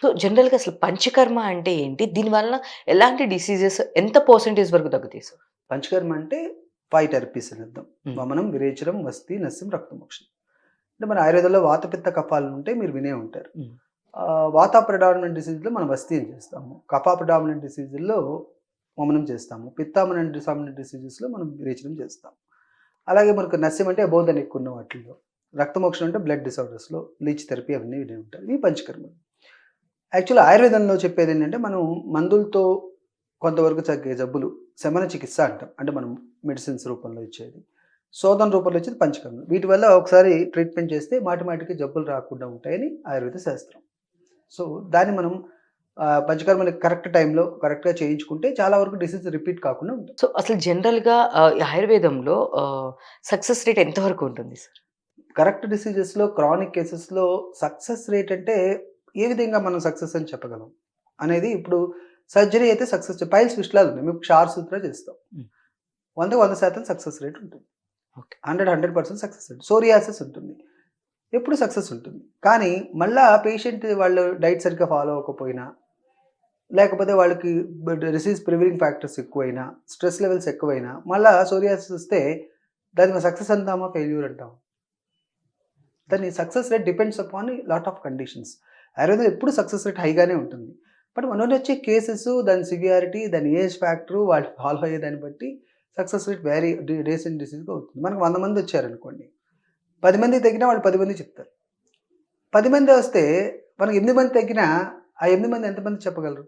So, జనరల్‌గా అసలు పంచకర్మ అంటే ఏంటి? దీనివల్ల ఎలాంటి డిసీజెస్ ఎంత పర్సెంటేజ్ వరకు తగ్గుతాయి సార్? పంచకర్మ అంటే 5 థెరపీస్ అని అర్థం. హ్మ్. వమనం, విరేచనం, వస్తి, నస్యం, రక్తమోక్షణం. అంటే మన ఆయుర్వేదంలో వాత, పిత్త, కఫాలుంటే మీరు వినే ఉంటారు. హ్మ్. వాత ప్రిడామినెంట్ డిసీజ్‌లో మనం వస్తి అని చేస్తాము. కఫ ప్రిడామినెంట్ డిసీజుల్లో వమనం చేస్తాము. పిత్తామినెంట్ డిసీజెస్‌లో మనం విరేచనం చేస్తాం. అలాగే మనకు నస్యం అంటే అబోవ్ ద నెక్ ఉన్న వాటిల్లో. రక్తమోక్షణం అంటే బ్లడ్ డిసార్డర్స్‌లో లీచ్ థెరపీ అవన్నీ వినే ఉంటారు. ఇవి పంచకర్మలు. యాక్చువల్‌గా ఆయుర్వేదంలో చెప్పేదేంటంటే మనం మందులతో కొంతవరకు తగ్గే జబ్బులు శమన చికిత్స అంటాం. అంటే మనం మెడిసిన్స్ రూపంలో ఇచ్చేది. శోధన రూపంలో ఇచ్చేది పంచకర్మలు. వీటి వల్ల ఒకసారి ట్రీట్మెంట్ చేస్తే మాటి మాటికి జబ్బులు రాకుండా ఉంటాయని ఆయుర్వేద శాస్త్రం. సో, దాన్ని మనం పంచకర్మలు కరెక్ట్ టైంలో కరెక్ట్‌గా చేయించుకుంటే చాలా వరకు డిసీజ్ రిపీట్ కాకుండా ఉంటాయి. సో, అసలు జనరల్‌గా ఈ ఆయుర్వేదంలో సక్సెస్ రేట్ ఎంత వరకు ఉంటుంది సార్? కరెక్ట్ డిసీజెస్‌లో క్రానిక్ కేసెస్‌లో సక్సెస్ రేట్ అంటే ఏ విధంగా మనం సక్సెస్ అని చెప్పగలం? అనేది ఇప్పుడు సర్జరీ అయితే సక్సెస్ పైల్స్ ఫిస్టులాలు ఉన్నాయి. మేము క్షార సూత్ర చేస్తాం. హ్మ్. 100కి 100% సక్సెస్ రేట్ ఉంటుంది. ఓకే. 100% success rate. సోరియాసిస్ ఉంటుంది. ఎప్పుడు సక్సెస్ ఉంటుంది. కానీ మళ్ళా పేషెంట్ వాళ్ళు డైట్ సరిగ్గా ఫాలో అవ్వకపోయినా, లేకపోతే వాళ్ళకి డిసీజ్ ప్రివెంటింగ్ ఫ్యాక్టర్స్ ఎక్కువైనా, స్ట్రెస్ లెవెల్స్ ఎక్కువైనా, మళ్ళా సోరియాసిస్ వస్తే దాన్ని సక్సెస్ అంటామా? ఫెయిల్యూర్ అంటామా? దాని success rate depends upon lot of conditions. ఆయుర్వేదంలో ఎప్పుడు సక్సెస్ రేట్ హైగానే ఉంటుంది. బట్ మనోళ్ళొచ్చే కేసెస్, దాని సివియారిటీ, దాని ఏజ్ ఫ్యాక్టరు, వాళ్ళు ఫాలో అయ్యే దాన్ని బట్టి success rate vary days and డిసీజ్‌గా అవుతుంది. మనకు 100 మంది వచ్చారనుకోండి. 10 మందికి తగ్గినా వాళ్ళు 10 మందికి చెప్తారు. 10 మందే వస్తే మనకి 8 మంది తగ్గినా, ఆ 8 మంది ఎంతమందికి చెప్పగలరు?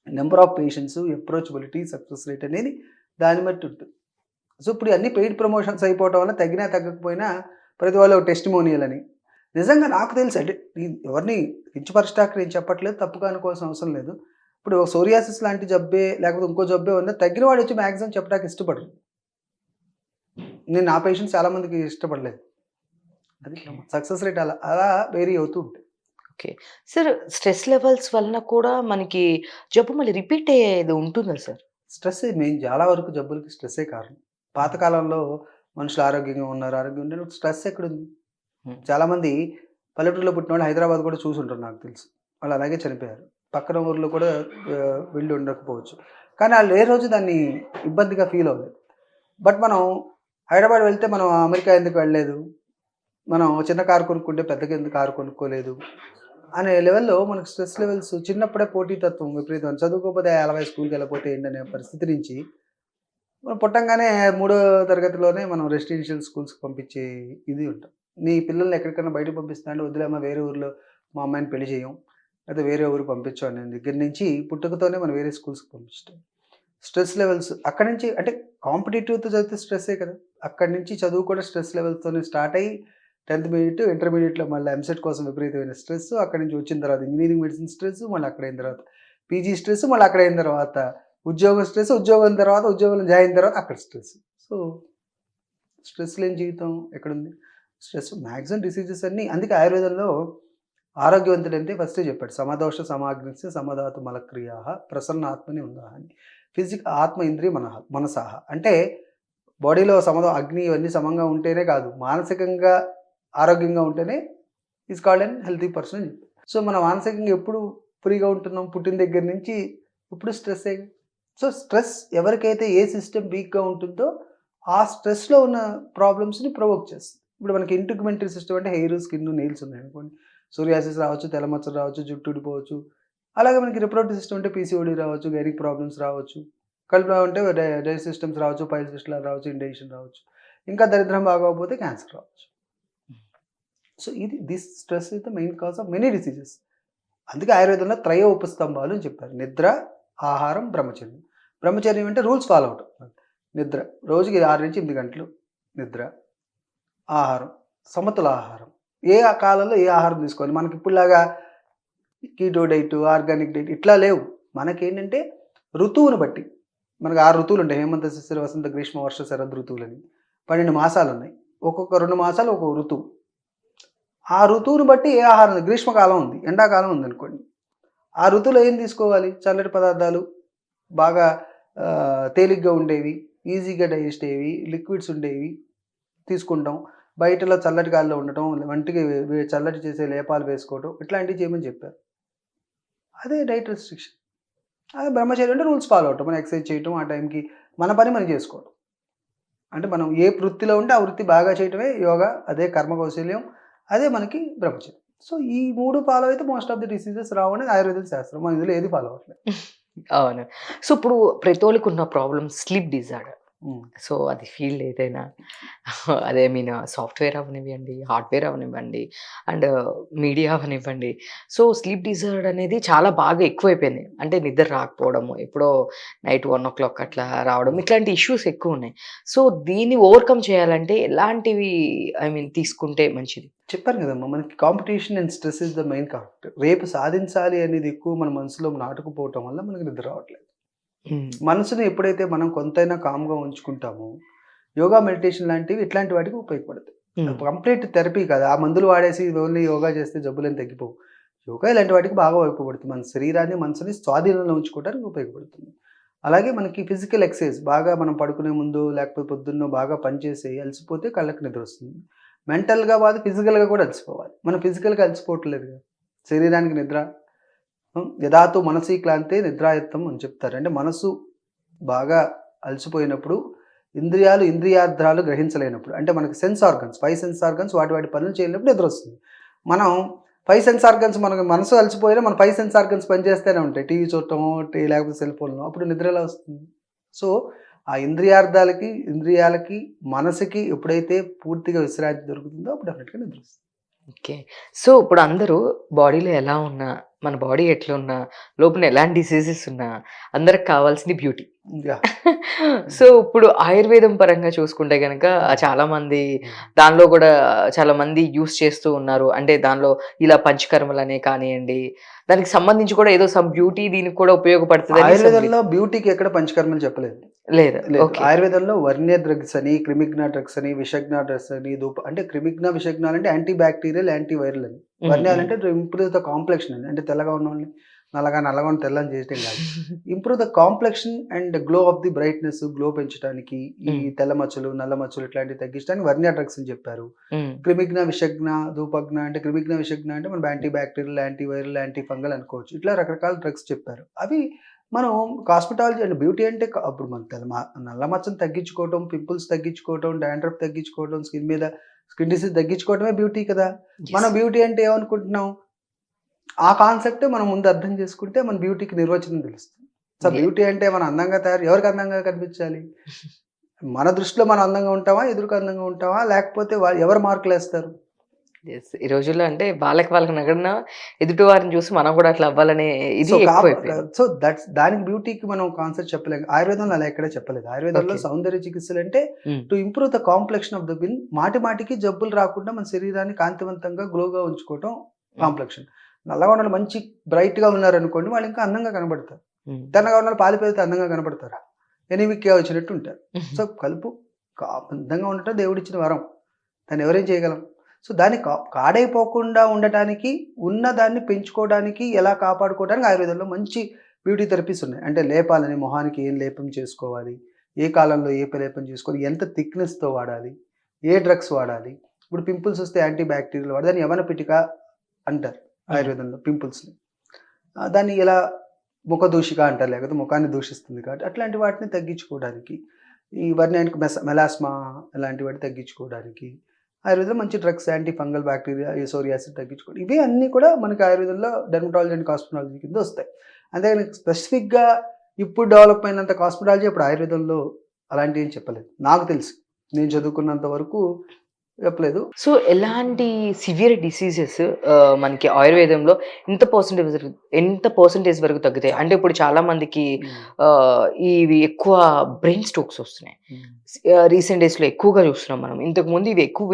Number of patients, approachability, success rate అనేది దాన్ని బట్టి ఉంటుంది. సో, ఇప్పుడు అన్నీ పెయిడ్ ప్రమోషన్స్ అయిపోవటం వల్ల తగ్గినా, తగ్గకపోయినా ప్రతి వాళ్ళు ఒక టెస్టిమోనియల్ అని. నిజంగా నాకు తెలుసు అంటే ఎవరిని కించపరచడానికి నేను చెప్పట్లేదు. తప్పుగా అనుకోవాల్సిన అవసరం లేదు. ఇప్పుడు సోరియాసిస్ లాంటి జబ్బే లేకపోతే ఇంకో జబ్బే ఉన్నా తగ్గిన వాడొచ్చి మాక్సిమం చెప్పడానికి ఇష్టపడరు. నేను నా పేషెంట్స్ చాలా మందికి ఇష్టపడలేదు. అది ఓకే. సక్సెస్ రేట్ అలా అలా వేరీ అవుతూ ఉంటాయి. ఓకే. సార్, స్ట్రెస్ లెవెల్స్ వలన కూడా మనకి జబ్బు మళ్ళీ రిపీట్ అయ్యేది ఉంటుందా సార్? స్ట్రెస్సే మెయిన్ చాలా వరకు జబ్బులకి స్ట్రెస్సే కారణం. పాతకాలంలో మనుషులు ఆరోగ్యంగా ఉన్నారు. ఆరోగ్యంగా ఉన్నారు. స్ట్రెస్ ఎక్కడుంది? హ్మ్. చాలామంది పల్లెటూరులో పుట్టినోళ్ళు హైదరాబాద్ కూడా చూసుంటారు నాకు తెలుసు. వాళ్ళు అలాగే చనిపోయారు. పక్కన ఊర్లో కూడా వెళ్ళి ఉండకపోవచ్చు. కానీ ఆళ్ళు ఏ రోజు దాన్ని ఇబ్బందిగా ఫీల్ అవ్వలేదు. బట్ మనం హైదరాబాద్ వెళ్తే మనం అమెరికా ఎందుకు వెళ్ళలేదు? మనం చిన్న కారు కొనుక్కుంటే పెద్దగా ఎందుకు కారు కొనుక్కోలేదు? అనే లెవెల్‌లో మనకు స్ట్రెస్ లెవెల్స్ చిన్నప్పుడే పోటీతత్వం విపరీతం. చదువుకోకపోతే ఎలాగ స్కూల్‌కెళ్ళకపోతే ఏంటనే పరిస్థితి నుంచి మనం పుట్టంగానే మూడో తరగతిలోనే మనం రెసిడెన్షియల్ స్కూల్స్‌కి పంపించే ఇది ఉంటాం. నీ పిల్లల్ని ఎక్కడికైనా బయటకి పంపిస్తున్నా అంటే వద్దులేమ్మా వేరే ఊర్లో మా అమ్మాయిని పెళ్లి చేయం. లేకపోతే వేరే ఊరికి పంపించం అనే దగ్గర నుంచి పుట్టుకతోనే మనం వేరే స్కూల్స్‌కి పంపించడం. స్ట్రెస్ లెవెల్స్ అక్కడి నుంచి అంటే కాంపిటీటివ్‌తో చదివితే స్ట్రెస్సే కదా! అక్కడి నుంచి చదువు కూడా స్ట్రెస్ లెవెల్స్‌తోనే స్టార్ట్ అయ్యి 10థ్ మీడియేట్, ఇంటర్మీడియేట్‌లో మళ్ళీ ఎంసెట్ కోసం విపరీతమైన స్ట్రెస్. అక్కడి నుంచి వచ్చిన తర్వాత ఇంజినీరింగ్ మెడిసిన్ స్ట్రెస్, మళ్ళీ అక్కడయిన తర్వాత పీజీ స్ట్రెస్, మళ్ళీ అక్కడయిన తర్వాత ఉద్యోగం స్ట్రెస్, ఉద్యోగం తర్వాత ఉద్యోగంలో జాయిన్ అయిన తర్వాత అక్కడ స్ట్రెస్. సో, స్ట్రెస్ లేని జీవితం ఎక్కడుంది? స్ట్రెస్ మాక్సిమం డిసీజెస్ అన్నీ అందుకే ఆయుర్వేదంలో ఆరోగ్యవంతుడంటే ఫస్టే చెప్పాడు. సమదోష సమాగ్నిస్య సమధాతు మలక్రియాః ప్రసన్నాత్మని ఉందాః అని. ఆత్మ ఇంద్రియ మనసః అంటే బాడీలో అగ్ని ఇవన్నీ సమంగా ఉంటేనే కాదు, మానసికంగా ఆరోగ్యంగా ఉంటేనే is called an healthy person అని చెప్పాడు. సో, మనం మానసికంగా ఎప్పుడు ఫ్రీగా ఉంటున్నాం? పుట్టిన దగ్గర నుంచి ఎప్పుడు స్ట్రెస్సే. సో, స్ట్రెస్ ఎవరికైతే ఏ సిస్టమ్ వీక్‌గా ఉంటుందో, ఆ స్ట్రెస్‌లో ఉన్న ప్రాబ్లమ్స్‌ని ప్రొవోక్ చేస్తుంది. ఇప్పుడు మనకి ఇంటిగ్యుమెంటరీ సిస్టమ్ అంటే హెయిర్, స్కిన్, నెయిల్స్ ఉన్నాయనుకోండి. సోరియాసిస్ రావచ్చు, తెల్ల మచ్చలు రావచ్చు, జుట్టు ఊడిపోవచ్చు. అలాగే మనకి రిప్రొడక్టివ్ సిస్టమ్ అంటే పీసీఓడీ రావచ్చు, గైనిక్ ప్రాబ్లమ్స్ రావచ్చు. కడుపులో ఉంటే డైజెస్టివ్ సిస్టమ్స్ రావచ్చు, పైల్స్ ఫిస్టులా రావచ్చు, ఇండైజెషన్ రావచ్చు. ఇంకా దరిద్రం బాగోకపోతే క్యాన్సర్ రావచ్చు. So, this stress is the main cause of many diseases. అందుకే ఆయుర్వేదంలో త్రయ ఉపస్తంభాలు అని చెప్పారు. నిద్ర, ఆహారం, బ్రహ్మచర్యం. బ్రహ్మచర్యం అంటే రూల్స్ ఫాలో అవ్వటం. నిద్ర రోజుకి 6-8 గంటలు నిద్ర, ఆహారం, సమతుల ఆహారం. ఏ కాలంలో ఏ ఆహారం తీసుకోవాలి. మనకి ఇప్పుడులాగా కీటో డైట్, ఆర్గానిక్ డైట్ ఇట్లా లేవు. మనకేంటంటే ఋతువుని బట్టి. మనకు 6 ఋతువులుంటాయి. హేమంత, శిశిర, వసంత, గ్రీష్మ, వర్ష, శరద్ ఋతువులని. 12 మాసాలున్నాయి. ఒక్కొక్క 2 మాసాలు ఒక్కొక్క ఋతువు. ఆ ఋతువుని బట్టి ఏ ఆహారం గ్రీష్మకాలం ఉంది, ఎండాకాలం ఉందనుకోండి. ఆ ఋతువులో ఏం తీసుకోవాలి? చల్లటి పదార్థాలు, బాగా తేలిగ్గా ఉండేవి, ఈజీగా డైజెస్ట్ అయ్యేవి, లిక్విడ్స్ ఉండేవి తీసుకుంటాం. బయటలో చల్లటి గాలిలో ఉండటం, వంటికి చల్లటి చేసే లేపాలు వేసుకోవడం ఇట్లాంటివి చేయమని చెప్పారు. అదే డైట్ రెస్ట్రిక్షన్. అదే బ్రహ్మచర్యం అంటే రూల్స్ ఫాలో అవ్వటం. మనం ఎక్సర్సైజ్ చేయటం, ఆ టైంకి మన పని మనం చేసుకోవడం. అంటే మనం ఏ వృత్తిలో ఉంటే ఆ వృత్తి బాగా చేయటమే యోగా, అదే కర్మ కౌశల్యం, అదే మనకి బ్రహ్మచర్యం. సో, ఈ 3 ఫాలో అయితే మోస్ట్ ఆఫ్ ది డిసీజెస్ రావనేది ఆయుర్వేదం శాస్త్రం. మనం ఇందులో ఏది ఫాలో అవ్వట్లేదు. అవును. సో, ఇప్పుడు ప్రతోళ్ళకున్న ప్రాబ్లమ్ స్లీప్ డిజార్డర్. హ్మ్. సో, అది ఫీల్డ్ ఏదైనా అదే మీన్ సాఫ్ట్‌వేర్ అవ్వనివ్వండి, హార్డ్‌వేర్ అవ్వనివ్వండి, అండ్ మీడియా అవ్వనివ్వండి. సో, స్లీప్ డిజార్డర్ అనేది చాలా బాగా ఎక్కువైపోయింది. అంటే నిద్ర రాకపోవడము, ఎప్పుడో నైట్ 1:00 అట్లా రావడం, ఇట్లాంటి ఇష్యూస్ ఎక్కువున్నాయి. సో, దీన్ని ఓవర్‌కమ్ చేయాలంటే ఎలాంటివి తీసుకుంటే మంచిది? చెప్పాను కదమ్మా! మనకి competition and stress is the main conflict. రేపు సాధించాలి అనేది ఎక్కువ మన మనసులో నాటుకుపోవటం వల్ల మనకి నిద్ర రావట్లేదు. హ్మ్. మనసుని ఎప్పుడైతే మనం కొంతైనా కామ్‌గా ఉంచుకుంటామో, యోగా, మెడిటేషన్ లాంటివి ఇట్లాంటి వాటికి ఉపయోగపడతాయి. హ్మ్. కంప్లీట్ థెరపీ కాదు. ఆ మందులు వాడేసి ఓన్లీ యోగా చేస్తే జబ్బులేం తగ్గిపోవు. యోగా ఇలాంటి వాటికి బాగా ఉపయోగపడుతుంది. మన శరీరాన్ని, మనసుని స్వాధీనంలో ఉంచుకోవడానికి ఉపయోగపడుతుంది. అలాగే మనకి ఫిజికల్ ఎక్సర్సైజ్ బాగా మనం పడుకునే ముందు లేకపోతే పొద్దున్నో బాగా పనిచేసి అలసిపోతే కళ్ళకి నిద్రొస్తుంది. మెంటల్‌గా కాదు ఫిజికల్‌గా కూడా అలసిపోవాలి. మనం ఫిజికల్‌గా అలసిపోవట్లేదుగా. శరీరానికి నిద్ర యధాతు మనసి క్లాంతే నిద్రాయత్తం అని చెప్తారు. అంటే మనసు బాగా అలసిపోయినప్పుడు ఇంద్రియాలు, ఇంద్రియార్థాలు గ్రహించలేనప్పుడు అంటే మనకి సెన్స్ ఆర్గన్స్, 5 సెన్స్ ఆర్గన్స్ వాటి వాటి పనులు చేయలేనప్పుడు నిద్రొస్తుంది. మనం 5 సెన్స్ ఆర్గన్స్ మనకు మనసు అలసిపోయినా మన 5 సెన్స్ ఆర్గన్స్ పనిచేస్తూనే ఉంటాయి. టీవీ చూడటమో, లేకపోతే సెల్ ఫోన్‌లో అప్పుడు నిద్ర ఎలా వస్తుంది? సో, ఆ ఇంద్రియార్థాలకి, ఇంద్రియాలకి, మనసుకి ఎప్పుడైతే పూర్తిగా విశ్రాంతి దొరుకుతుందో అప్పుడు డెఫినిట్‌గా నిద్రొస్తుంది. ఓకే. సో, ఇప్పుడు అందరూ బాడీలో ఎలా ఉన్నా, మన బాడీ ఎట్లున్నా, లోపల ఎలాంటి డిసీజెస్ ఉన్నా, అందరికి కావాల్సింది బ్యూటీ. యాహ్! సో, ఇప్పుడు ఆయుర్వేదం పరంగా చూసుకుంటే గనక చాలామంది హ్మ్. దానిలో గూడా చాలామంది యూజ్ చేస్తూ ఉన్నారు. అంటే దానిలో ఇలా పంచకర్మలనే కానియండి, దానికి సంబంధించి కూడా ఏదో సమ్ బ్యూటీ దీనికి కూడా ఉపయోగపడతదని ఆయుర్వేదంలో బ్యూటీకి ఎక్కడ పంచకర్మలు చెప్పలేదు. లేదు. లేదు. ఓకే. ఆయుర్వేదంలో వర్నియర్ డ్రగ్స్ అని, క్రిమిగ్నా డ్రగ్స్ అని, విషగ్నా డ్రగ్స్ అని, అంటే క్రిమిగ్నా, విషగ్నాలు అంటే యాంటీ బాక్టీరియల్, యాంటీ వైరల్ అని. హ్మ్. వర్నియాల్ హ్మ్. అంటే టు ఇంప్రూవ్ ద కాంప్లెక్షన్ అని. అంటే తెల్లగా ఉన్నోళ్ళని నల్లగా, నల్లగా ఉన్నోడిని తెల్లని చేయటం కాదు. Improve the complexion and glow of the brightness, glow పెంచడానికి, ఈ హ్మ్. తెల్ల మచ్చలు, నల్ల మచ్చలు ఇట్లాంటివి తగ్గించడానికి వర్నియర్ డ్రగ్స్ అని చెప్పారు. హ్మ్. క్రిమిగ్నా, విషగ్నా, ధూపగ్నా అంటే క్రిమిగ్నా, విషగ్నా అంటే మనం anti bacterial, anti viral, anti fungal అనుకోవచ్చు. ఇట్లా రకరకాల డ్రగ్స్ చెప్పారు. అవి మనం కాస్మెటాలజీ అంటే బ్యూటీ అంటే అప్పుడు మన నల్ల మచ్చలు తగ్గించుకోవటం, పింపుల్స్ తగ్గించుకోవటం, డాండ్రఫ్ తగ్గించుకోవటం, స్కిన్ మీద స్కిన్ డిసీజ్ తగ్గించుకోవటమే బ్యూటీ కదా! మనం యెస్. బ్యూటీ అంటే ఏమనుకుంటున్నాం? ఆ కాన్సెప్టే మనం ముందు అర్థం చేసుకుంటే మన బ్యూటీకి నిర్వచనం తెలుస్తుంది. సో, యె బ్యూటీ అంటే మనం అందంగా ఎవరికి అందంగా కనిపించాలి? మన దృష్టిలో మనం అందంగా ఉంటామా? ఎదురుగా అందంగా ఉంటామా? లేకపోతే ఎవరు మార్కులేస్తారు? యెస్. ఈ రోజుల్లో అంటే వాళ్ళకి నగడన ఎదుటి వారిని చూసి మనం గూడా అట్లా అవ్వాలనే సో, ఇది ఎక్కువైపోయింది. దానికి బ్యూటీకి మనం కాన్సెప్ట్ చెప్పలేం. ఆయుర్వేదంలో అలా ఎక్కడ చెప్పలేదు. ఆయుర్వేదంలో ఓకే. సౌందర్య చికిత్సలంటే హ్మ్. To improve the complexion of the skin మాటి మాటికి జబ్బులు రాకుండా మన శరీరాన్ని కాంతివంతంగా, గ్లోగా ఉంచుకోవటం హ్మ్. కాంప్లెక్షన్. నల్లగా ఉన్నోళ్ళు మంచి బ్రైట్‌గా ఉన్నారనుకోండి వాళ్ళు ఇంకా అందంగా కనబడతారు. హ్మ్. తెల్లగా ఉన్నోళ్ళు పాలిపోతే అందంగా కనపడతారా? ఎనీమిక్‌గా వచ్చినట్టు ఉంటారు. సో, కలుపు అందంగా ఉండటం దేవుడిచ్చిన వరం. దాన్ని ఎవరేం చేయగలం? సో, దాన్ని పాడైపోకుండా ఉండటానికి, ఉన్నదాన్ని పెంచుకోవడానికి, ఎలా కాపాడుకోవడానికి ఆయుర్వేదంలో మంచి బ్యూటీ థెరపీస్ ఉన్నాయి. అంటే లేపాలని మొహానికి ఏం లేపం చేసుకోవాలి? ఏ కాలంలో ఏ లేపం చేసుకోవాలి? ఎంత థిక్‌నెస్‌తో వాడాలి? ఏ డ్రగ్స్ వాడాలి? ఇప్పుడు పింపుల్స్ వస్తే యాంటీ బాక్టీరియల్ వాడాలి. దాన్ని యవన పిటిక అంటారు హ్మ్. ఆయుర్వేదంలో పింపుల్స్‌ని. దాన్ని ఎలా ముఖ దూషిక అంటారు. లేకపోతే ముఖాన్ని దూషిస్తుంది కాబట్టి అట్లాంటి వాటిని తగ్గించుకోవడానికి, ఈ వర్నియానికి మెలాస్మా ఇలాంటి వాటిని తగ్గించుకోవడానికి ఆయుర్వేదంలో మంచి డ్రగ్స్ యాంటీ ఫంగల్ బ్యాక్టీరియా, ఈ సోరియాసిస్ తగ్గించుకోవడం. ఇవి అన్నీ కూడా మనకి ఆయుర్వేదంలో డెర్మటాలజీ అండ్ కాస్మెటాలజీ కింద వస్తాయి. అంతేగాని స్పెసిఫిక్‌గా ఇప్పుడు డెవలప్ అయినంత కాస్మెటాలజీ ఇప్పుడు ఆయుర్వేదంలో అలాంటివి ఏం చెప్పలేదు. నాకు తెలిసి. నేను చదువుకున్నంత వరకు చెప్పలేదు. సో, ఎలాంటి సివియర్ డిసీజెస్ మనకి ఆయుర్వేదంలో ఎంత పర్సెంటేజ్ వరకు తగ్గుతాయి? చాలా. అంటే ఇప్పుడు చాలా మందికి హ్మ్. ఇవి ఎక్కువ బ్రెయిన్ స్ట్రోక్స్ వస్తున్నాయి. హ్మ్. రీసెంట్ డేస్‌లో ఎక్కువగా చూస్తున్నాం మనం. ఇంతకుముందు ఇవి ఎక్కువ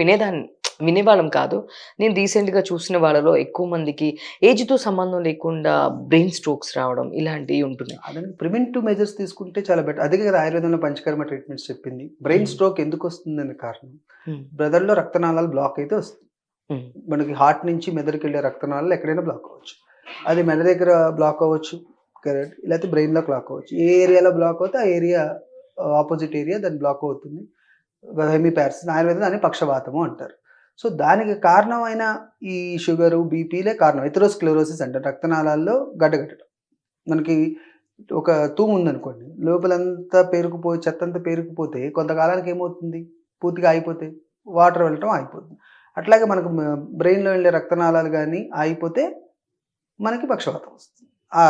వినేవాళ్ళం కాదు. నేను రీసెంట్‌గా చూసిన వాళ్ళలో ఎక్కువ మందికి ఏజ్‌తో సంబంధం లేకుండా బ్రెయిన్ స్ట్రోక్స్ రావడం ఇలాంటివి ఉంటున్నాయి. దానికి ప్రివెంటివ్ మెజర్స్ తీసుకుంటే చాలా బెటర్. అదే కదా ఆయుర్వేదంలో పంచకర్మ ట్రీట్మెంట్స్ చెప్పింది. బ్రెయిన్ హ్మ్. స్ట్రోక్ ఎందుకొస్తుందని కారణం. హ్మ్. బ్రదర్‌లో రక్తనాళాలు బ్లాక్ అయితే వస్తుంది. హ్మ్. మనకి హార్ట్ నుంచి మెదడుకెళ్ళే రక్తనాళాలు ఎక్కడైనా బ్లాక్ అవ్వచ్చు. అది మెడ దగ్గర బ్లాక్ అవ్వచ్చు. కరెక్ట్. లేకపోతే బ్రెయిన్‌లో బ్లాక్ అవ్వచ్చు. ఏ ఏరియాలో బ్లాక్ అవుతే ఆ ఏరియా ఆపోజిట్ ఏరియా దాన్ని బ్లాక్ అవుతుంది. హెమిపారసిస్, ఆయుర్వేదం దాన్ని పక్షవాతము అంటారు. సో, దానికి కారణమైన ఈ షుగరు, బీపీలే కారణం. ఎథెరోస్క్లెరోసిస్ అంటారు. రక్తనాళాల్లో గడ్డకట్టడం. మనకి ఒక తూము ఉందనుకోండి. లోపలంతా పేరుకుపోయి చెత్తంతా పేరుకుపోతే కొంతకాలానికి ఏమవుతుంది? పూర్తిగా ఆగిపోతే వాటర్ వెళ్ళటం ఆగిపోతుంది. అట్లాగే మనకు బ్రెయిన్‌లో వెళ్ళే రక్తనాళాలు గాని ఆగిపోతే మనకి పక్షవాతం వస్తుంది. ఆ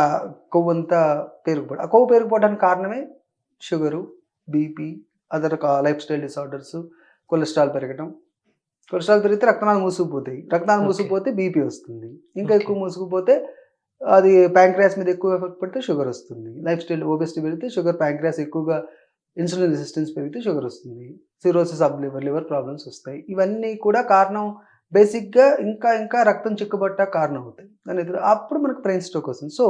కొవ్వంతా పేరుకుపోవడం. ఆ కొవ్వు పేరుకుపోవడానికి కారణమే sugar, BP, other life style disorders, cholesterol పెరగటం. కొలెస్ట్రాల్ పెరిగితే రక్తనాళాలు మూసుకుపోతాయి. రక్తనాళాలు ఓకే. మూసుకుపోతే బీపీ వస్తుంది. ఇంకా ఓకే. ఎక్కువ మూసుకుపోతే అది ప్యాంక్రియాస్ మీద ఎక్కువ ఎఫెక్ట్ పడితే షుగర్ వస్తుంది. లైఫ్ స్టైల్ ఒబెసిటీ పెరిగితే షుగర్, ప్యాంక్రియాస్ ఎక్కువగా ఇన్సులిన్ రెసిస్టెన్స్ పెరిగితే షుగర్ వస్తుంది. Cirrhosis of liver, liver problems వస్తాయి. ఇవన్నీ కూడా కారణం బేసిక్‌గా ఇంకా రక్తం చిక్కబడటానికి కారణం అవుతాయి. అప్పుడు మనకు బ్రెయిన్ స్ట్రోక్ వస్తుంది. సో,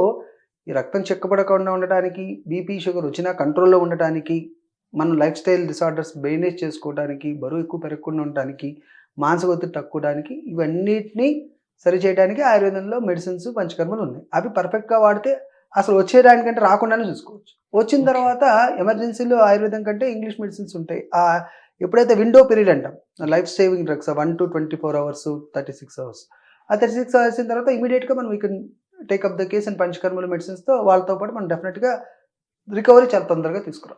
ఈ రక్తం చిక్కబడకుండా ఉండటానికి, బీపీ, షుగర్ వచ్చినా కంట్రోల్‌లో ఉండటానికి, మనం లైఫ్ స్టైల్ డిసార్డర్స్ మేనేజ్ చేసుకోవడానికి, బరువు ఎక్కువ పెరగకుండా ఉండటానికి, మానసిక ఒత్తిడి తక్కువడానికి, ఇవన్నిటిని సరిచేయడానికి ఆయుర్వేదంలో మెడిసిన్స్, పంచకర్మలు ఉన్నాయి. అవి పర్ఫెక్ట్‌గా వాడితే అసలు వచ్చేదానికంటే రాకుండానే చూసుకోవచ్చు. వచ్చిన ఓకే. తర్వాత ఎమర్జెన్సీలో ఆయుర్వేదం కంటే ఇంగ్లీష్ మెడిసిన్స్ ఉంటాయి. ఎప్పుడైతే విండో పీరియడ్ అంటాం. Life saving drugs 1-24 hours, 36 hours. ఆ 36 అవర్స్ అయిన తర్వాత ఇమ్మీడియేట్‌గా మనం we can take up the case and పంచకర్మలు మెడిసిన్స్‌తో వాళ్ళతో పాటు మనం డెఫినిట్‌గా రికవరీ చాలా తొందరగా తీసుకురావచ్చు.